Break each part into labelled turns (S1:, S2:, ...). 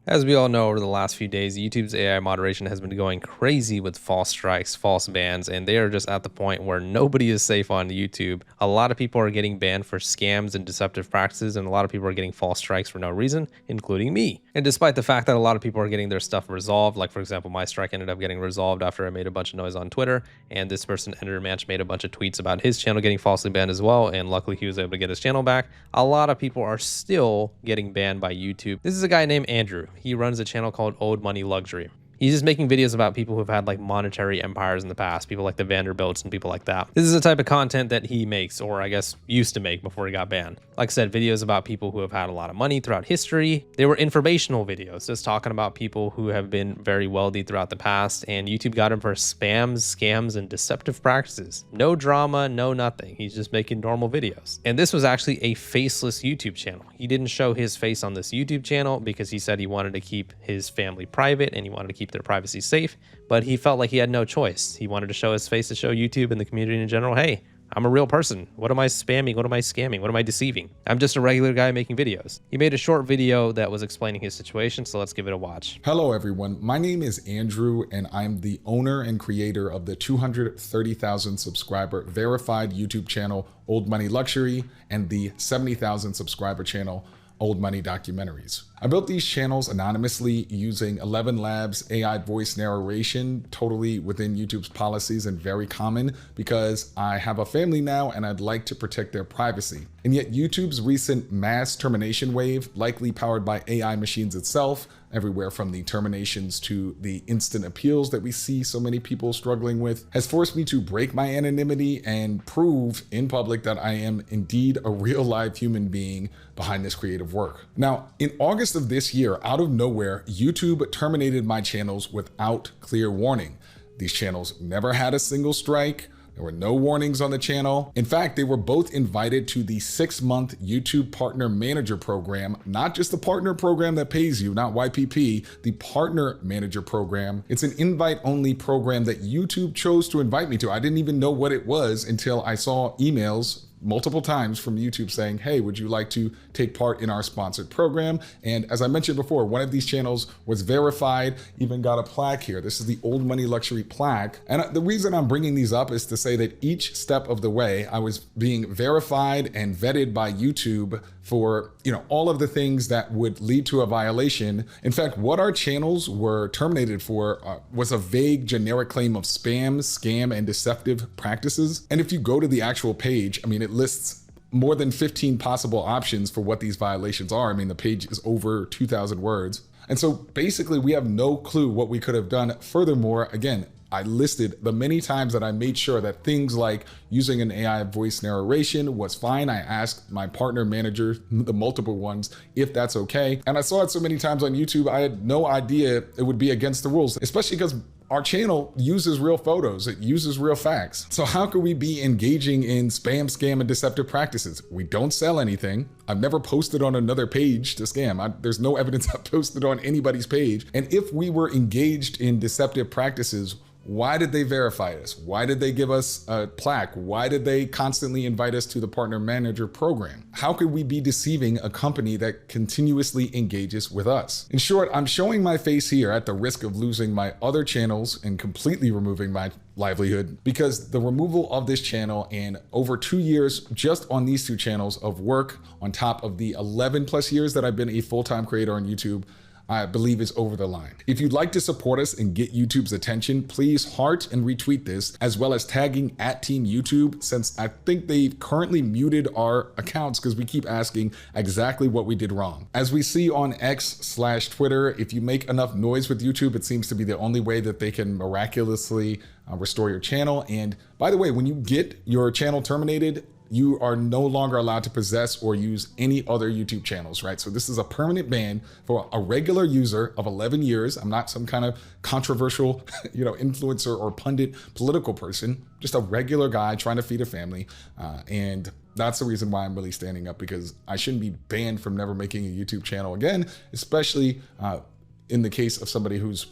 S1: As we all know, over the last few days, YouTube's AI moderation has been going crazy with false strikes, false bans, and they are just at the point where nobody is safe on YouTube. A lot of people are getting banned for scams and deceptive practices, and a lot of people are getting false strikes for no reason, including me. And despite the fact that a lot of people are getting their stuff resolved, like for example, my strike ended up getting resolved after I made a bunch of noise on Twitter, and this person, Editor Manch, made a bunch of tweets about his channel getting falsely banned as well, and luckily he was able to get his channel back. A lot of people are still getting banned by YouTube. This is a guy named Andrew. He runs a channel called Old Money Luxury. He's just making videos about people who've had like monetary empires in the past, people like the Vanderbilts and people like that. This is the type of content that he makes, or I guess used to make before he got banned. Like I said, videos about people who have had a lot of money throughout history. They were informational videos, just talking about people who have been very wealthy throughout the past, and YouTube got him for spams, scams, and deceptive practices. No drama, no nothing. He's just making normal videos. And this was actually a faceless YouTube channel. He didn't show his face on this YouTube channel because he said he wanted to keep his family private and he wanted to keep their privacy safe, but he felt like he had no choice. He wanted to show his face to show YouTube and the community in general, hey, I'm a real person. What am I spamming? What am I scamming? What am I deceiving? I'm just a regular guy making videos. He made a short video that was explaining his situation, so let's give it a watch.
S2: Hello everyone, my name is Andrew and I'm the owner and creator of the 230,000 subscriber verified YouTube channel Old Money Luxury and the 70,000 subscriber channel Old Money Documentaries. I built these channels anonymously using 11 Labs AI voice narration, totally within YouTube's policies and very common because I have a family now and I'd like to protect their privacy. And yet YouTube's recent mass termination wave, likely powered by AI machines itself, everywhere from the terminations to the instant appeals that we see so many people struggling with, has forced me to break my anonymity and prove in public that I am indeed a real live human being behind this creative work. Now, in August of this year, out of nowhere, YouTube terminated my channels without clear warning. These channels never had a single strike. There were no warnings on the channel. In fact, they were both invited to the 6-month YouTube Partner Manager Program, not just the partner program that pays you, not YPP, the Partner Manager Program. It's an invite-only program that YouTube chose to invite me to. I didn't even know what it was until I saw emails multiple times from YouTube saying, hey, would you like to take part in our sponsored program? And as I mentioned before, one of these channels was verified, even got a plaque here. This is the Old Money Luxury plaque. And the reason I'm bringing these up is to say that each step of the way, I was being verified and vetted by YouTube for, all of the things that would lead to a violation. In fact, what our channels were terminated for was a vague generic claim of spam, scam, and deceptive practices. And if you go to the actual page, it lists more than 15 possible options for what these violations are. The page is over 2,000 words. And so basically we have no clue what we could have done. Furthermore, again, I listed the many times that I made sure that things like using an AI voice narration was fine. I asked my partner manager, the multiple ones, if that's okay. And I saw it so many times on YouTube, I had no idea it would be against the rules, especially because our channel uses real photos, it uses real facts. So how could we be engaging in spam, scam, and deceptive practices? We don't sell anything. I've never posted on another page to scam. There's no evidence I've posted on anybody's page. And if we were engaged in deceptive practices, why did they verify us? Why did they give us a plaque? Why did they constantly invite us to the Partner Manager Program? How could we be deceiving a company that continuously engages with us? In short, I'm showing my face here at the risk of losing my other channels and completely removing my livelihood, because the removal of this channel and over 2 years just on these 2 channels of work on top of the 11 plus years that I've been a full-time creator on YouTube, I believe is over the line. If you'd like to support us and get YouTube's attention, please heart and retweet this, as well as tagging @Team YouTube, since I think they've currently muted our accounts because we keep asking exactly what we did wrong. As we see on X/Twitter, if you make enough noise with YouTube, it seems to be the only way that they can miraculously restore your channel. And by the way, when you get your channel terminated, you are no longer allowed to possess or use any other YouTube channels, right? So this is a permanent ban for a regular user of 11 years. I'm not some kind of controversial, influencer or pundit political person, just a regular guy trying to feed a family. And that's the reason why I'm really standing up, because I shouldn't be banned from never making a YouTube channel again, especially in the case of somebody who's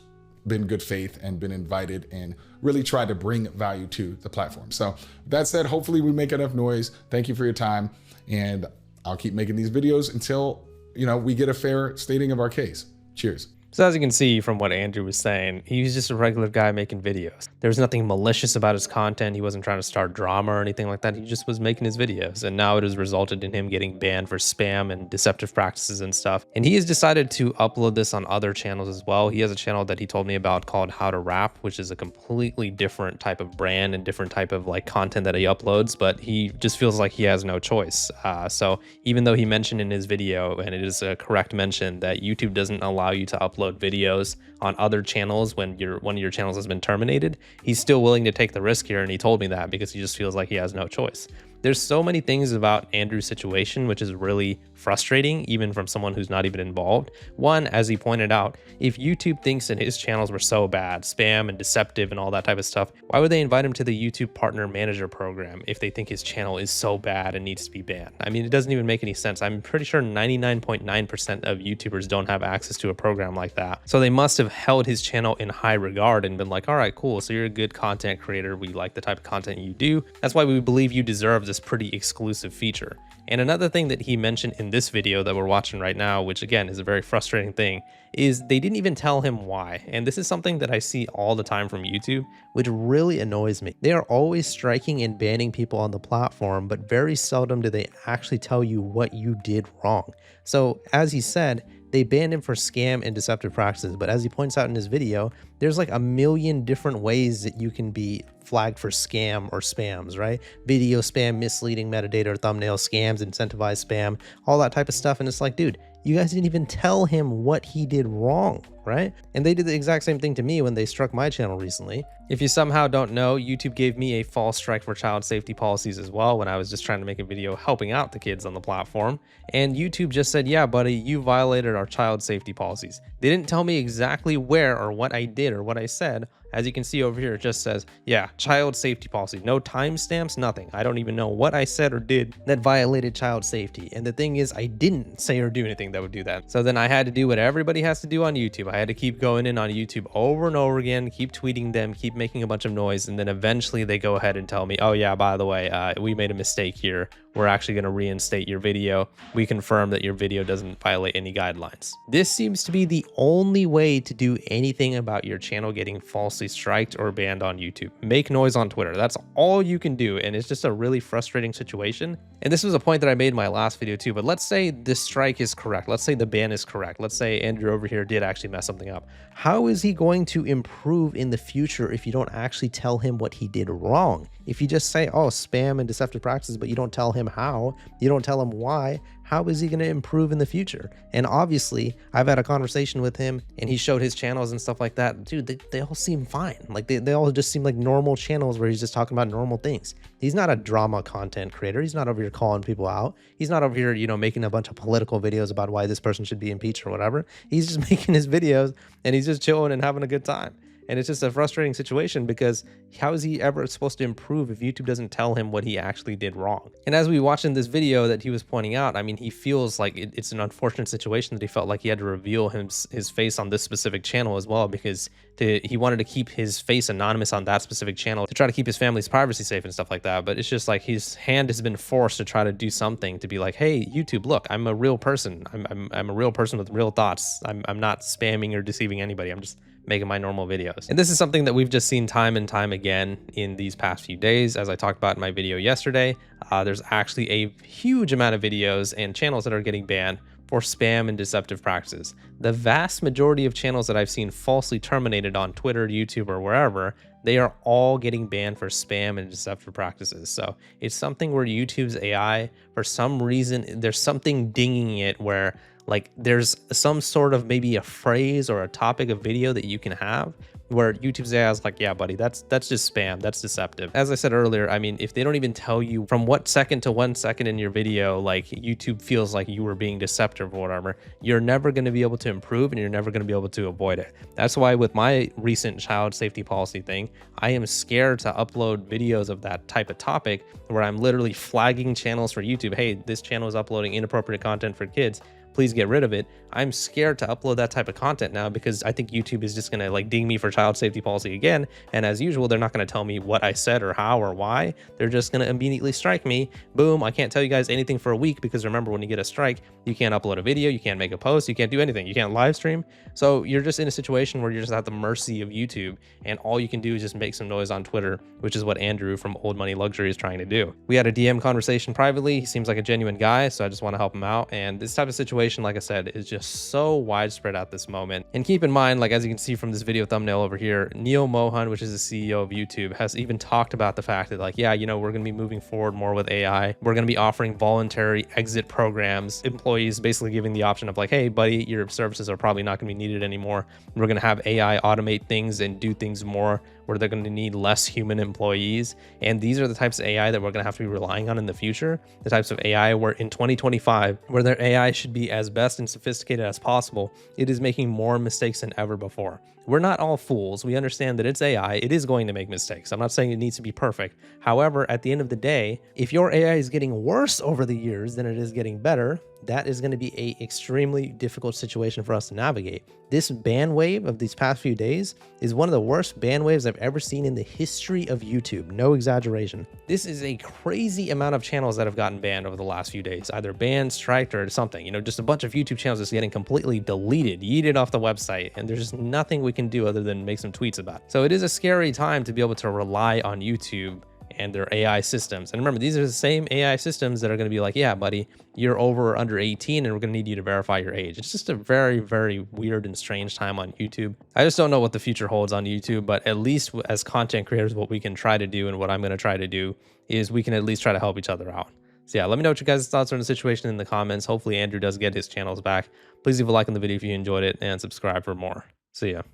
S2: been good faith and been invited and really tried to bring value to the platform. So that said, hopefully we make enough noise. Thank you for your time. And I'll keep making these videos until, we get a fair stating of our case. Cheers.
S1: So as you can see from what Andrew was saying, he was just a regular guy making videos. There was nothing malicious about his content. He wasn't trying to start drama or anything like that. He just was making his videos. And now it has resulted in him getting banned for spam and deceptive practices and stuff. And he has decided to upload this on other channels as well. He has a channel that he told me about called How to Rap, which is a completely different type of brand and different type of like content that he uploads, but he just feels like he has no choice. So even though he mentioned in his video, and it is a correct mention, that YouTube doesn't allow you to upload videos on other channels when one of your channels has been terminated, he's still willing to take the risk here, and he told me that because he just feels like he has no choice. There's so many things about Andrew's situation which is really frustrating, even from someone who's not even involved. One, as he pointed out, if YouTube thinks that his channels were so bad, spam and deceptive and all that type of stuff, why would they invite him to the YouTube Partner Manager program if they think his channel is so bad and needs to be banned? I mean, it doesn't even make any sense. I'm pretty sure 99.9% of YouTubers don't have access to a program like that. So they must have held his channel in high regard and been like, all right, cool. So you're a good content creator. We like the type of content you do. That's why we believe you deserve this pretty exclusive feature. And another thing that he mentioned in this video that we're watching right now, which again is a very frustrating thing, is they didn't even tell him why. And this is something that I see all the time from YouTube, which really annoys me. They are always striking and banning people on the platform, but very seldom do they actually tell you what you did wrong. So as he said, they banned him for scam and deceptive practices, but as he points out in his video, there's like a million different ways that you can be flagged for scam or spams, right? Video spam, misleading metadata or thumbnail scams, incentivized spam, all that type of stuff. And it's like, dude, you guys didn't even tell him what he did wrong, right? And they did the exact same thing to me when they struck my channel recently. If you somehow don't know, YouTube gave me a false strike for child safety policies as well when I was just trying to make a video helping out the kids on the platform. And YouTube just said, yeah, buddy, you violated our child safety policies. They didn't tell me exactly where or what I did or what I said. As you can see over here, it just says, yeah, child safety policy, no timestamps, nothing. I don't even know what I said or did that violated child safety. And the thing is, I didn't say or do anything that would do that. So then I had to do what everybody has to do on YouTube. I had to keep going in on YouTube over and over again, keep tweeting them, keep making a bunch of noise. And then eventually they go ahead and tell me, oh yeah, by the way, we made a mistake here. We're actually going to reinstate your video. We confirm that your video doesn't violate any guidelines. This seems to be the only way to do anything about your channel getting falsely striked or banned on YouTube. Make noise on Twitter. That's all you can do. And it's just a really frustrating situation. And this was a point that I made in my last video too, but let's say this strike is correct. Let's say the ban is correct. Let's say Andrew over here did actually mess something up. How is he going to improve in the future if you don't actually tell him what he did wrong? If you just say, oh, spam and deceptive practices, but you don't tell him how, you don't tell him why, how is he going to improve in the future? And obviously, I've had a conversation with him and he showed his channels and stuff like that. Dude, they all seem fine. Like they all just seem like normal channels where he's just talking about normal things. He's not a drama content creator. He's not over here calling people out. He's not over here, you know, making a bunch of political videos about why this person should be impeached or whatever. He's just making his videos and he's just chilling and having a good time. And it's just a frustrating situation because how is he ever supposed to improve if YouTube doesn't tell him what he actually did wrong? And as we watched in this video that he was pointing out, I mean, he feels like it's an unfortunate situation that he felt like he had to reveal his face on this specific channel as well because he wanted to keep his face anonymous on that specific channel to try to keep his family's privacy safe and stuff like that. But it's just like his hand has been forced to try to do something to be like, hey, YouTube, look, I'm a real person. I'm a real person with real thoughts. I'm not spamming or deceiving anybody. I'm just making my normal videos. And this is something that we've just seen time and time again in these past few days. As I talked about in my video yesterday, there's actually a huge amount of videos and channels that are getting banned for spam and deceptive practices. The vast majority of channels that I've seen falsely terminated on Twitter, YouTube, or wherever, they are all getting banned for spam and deceptive practices. So it's something where YouTube's AI, for some reason, there's something dinging it where like there's some sort of maybe a phrase or a topic of video that you can have where YouTube's AI is like, yeah, buddy, that's just spam, that's deceptive. As I said earlier, I mean, if they don't even tell you from what second to 1 second in your video, like YouTube feels like you were being deceptive or whatever, you're never going to be able to improve and you're never going to be able to avoid it. That's why with my recent child safety policy thing, I am scared to upload videos of that type of topic where I'm literally flagging channels for YouTube. Hey, this channel is uploading inappropriate content for kids. please get rid of it. I'm scared to upload that type of content now because I think YouTube is just gonna like ding me for child safety policy again. And as usual, they're not gonna tell me what I said or how or why. They're just gonna immediately strike me. Boom, I can't tell you guys anything for a week because remember, when you get a strike, you can't upload a video, you can't make a post, you can't do anything, you can't live stream. So you're just in a situation where you're just at the mercy of YouTube, and all you can do is just make some noise on Twitter, which is what Andrew from Old Money Luxury is trying to do. We had a DM conversation privately. He seems like a genuine guy, so I just want to help him out. And this type of situation, like I said, is just so widespread at this moment. And keep in mind, like as you can see from this video thumbnail over here, Neil Mohan, which is the CEO of YouTube, has even talked about the fact that like, yeah, you know, we're going to be moving forward more with AI. We're going to be offering voluntary exit programs, employees basically giving the option of like, hey buddy, your services are probably not going to be needed anymore. We're going to have AI automate things and do things more where they're going to need less human employees. And these are the types of AI that we're going to have to be relying on in the future. The types of AI where in 2025, where their AI should be as best and sophisticated as possible, it is making more mistakes than ever before. We're not all fools. We understand that it's AI. It is going to make mistakes. I'm not saying it needs to be perfect. However, at the end of the day, if your AI is getting worse over the years than it is getting better, that is going to be a extremely difficult situation for us to navigate. This ban wave of these past few days is one of the worst ban waves I've ever seen in the history of YouTube. No exaggeration. This is a crazy amount of channels that have gotten banned over the last few days, either banned, striked, or something. You know, just a bunch of YouTube channels just getting completely deleted, yeeted off the website, and there's just nothing we can do other than make some tweets about it. So it is a scary time to be able to rely on YouTube and their AI systems. And remember, these are the same AI systems that are going to be like, yeah, buddy, you're over or under 18 and we're going to need you to verify your age. It's just a very, very weird and strange time on YouTube. I just don't know what the future holds on YouTube, but at least as content creators, what we can try to do and what I'm going to try to do is we can at least try to help each other out. So yeah, let me know what your guys' thoughts are on the situation in the comments. Hopefully Andrew does get his channels back. Please leave a like on the video if you enjoyed it and subscribe for more. See ya.